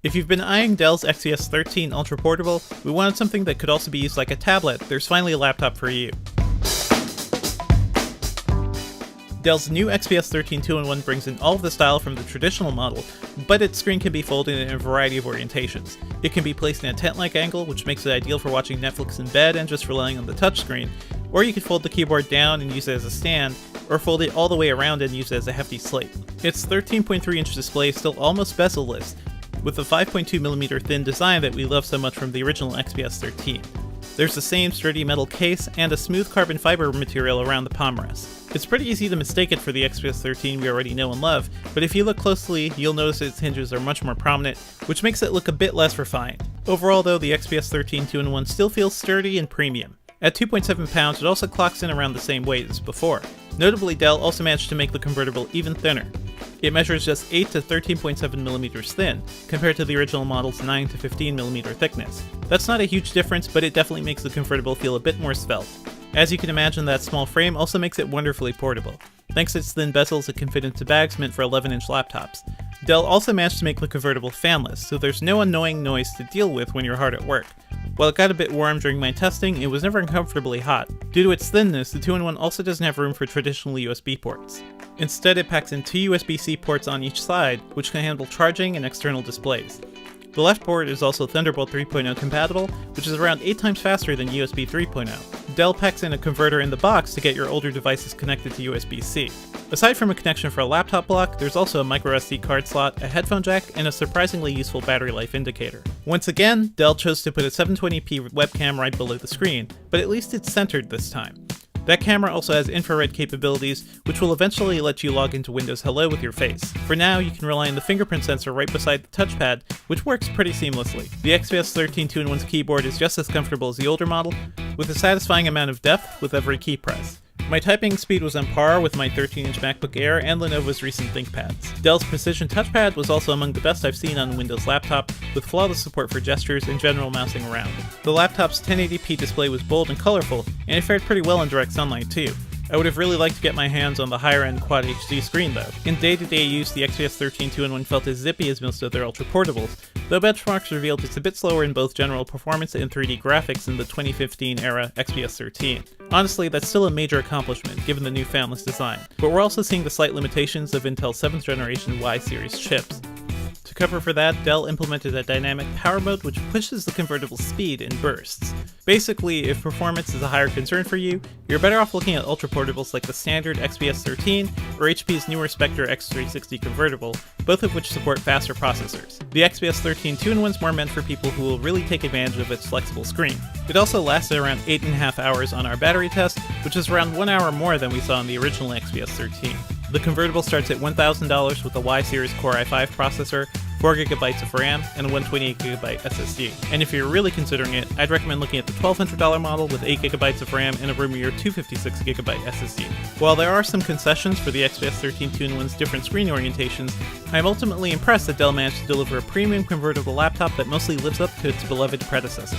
If you've been eyeing Dell's XPS 13 Ultra Portable, we wanted something that could also be used like a tablet. There's finally a laptop for you. Dell's new XPS 13 2-in-1 brings in all of the style from the traditional model, but its screen can be folded in a variety of orientations. It can be placed in a tent-like angle, which makes it ideal for watching Netflix in bed and just relying on the touchscreen, or you could fold the keyboard down and use it as a stand, or fold it all the way around and use it as a hefty slate. Its 13.3-inch display is still almost bezel-less, with the 5.2mm thin design that we love so much from the original XPS 13. There's the same sturdy metal case and a smooth carbon fiber material around the palm rest. It's pretty easy to mistake it for the XPS 13 we already know and love, but if you look closely, you'll notice its hinges are much more prominent, which makes it look a bit less refined. Overall though, the XPS 13 2-in-1 still feels sturdy and premium. At 2.7 pounds, it also clocks in around the same weight as before. Notably, Dell also managed to make the convertible even thinner. It measures just 8 to 13.7mm thin, compared to the original model's 9 to 15mm thickness. That's not a huge difference, but it definitely makes the convertible feel a bit more svelte. As you can imagine, that small frame also makes it wonderfully portable. Thanks to its thin bezels, it can fit into bags meant for 11-inch laptops. Dell also managed to make the convertible fanless, so there's no annoying noise to deal with when you're hard at work. While it got a bit warm during my testing, it was never uncomfortably hot. Due to its thinness, the 2-in-1 also doesn't have room for traditional USB ports. Instead, it packs in 2 USB-C ports on each side, which can handle charging and external displays. The left port is also Thunderbolt 3.0 compatible, which is around 8 times faster than USB 3.0. Dell packs in a converter in the box to get your older devices connected to USB-C. Aside from a connection for a laptop block, there's also a microSD card slot, a headphone jack, and a surprisingly useful battery life indicator. Once again, Dell chose to put a 720p webcam right below the screen, but at least it's centered this time. That camera also has infrared capabilities, which will eventually let you log into Windows Hello with your face. For now, you can rely on the fingerprint sensor right beside the touchpad, which works pretty seamlessly. The XPS 13 2-in-1's keyboard is just as comfortable as the older model, with a satisfying amount of depth with every key press. My typing speed was on par with my 13-inch MacBook Air and Lenovo's recent ThinkPads. Dell's Precision Touchpad was also among the best I've seen on a Windows laptop, with flawless support for gestures and general mousing around. The laptop's 1080p display was bold and colorful, and it fared pretty well in direct sunlight too. I would have really liked to get my hands on the higher-end Quad HD screen though. In day-to-day use, the XPS 13 2-in-1 felt as zippy as most of their Ultra Portables, though benchmarks revealed it's a bit slower in both general performance and 3D graphics than the 2015-era XPS 13. Honestly, that's still a major accomplishment, given the new fanless design, but we're also seeing the slight limitations of Intel's 7th generation Y series chips. To cover for that, Dell implemented a dynamic power mode which pushes the convertible's speed in bursts. Basically, if performance is a higher concern for you, you're better off looking at ultra portables like the standard XPS 13 or HP's newer Spectre X360 convertible, both of which support faster processors. The XPS 13 2-in-1 is more meant for people who will really take advantage of its flexible screen. It also lasted around 8.5 hours on our battery test, which is around 1 hour more than we saw on the original XPS 13. The convertible starts at $1,000 with a Y series Core i5 processor, 4GB of RAM, and a 128GB SSD. And if you're really considering it, I'd recommend looking at the $1,200 model with 8GB of RAM and a roomier 256GB SSD. While there are some concessions for the XPS 13 2-in-1's different screen orientations, I'm ultimately impressed that Dell managed to deliver a premium convertible laptop that mostly lives up to its beloved predecessor.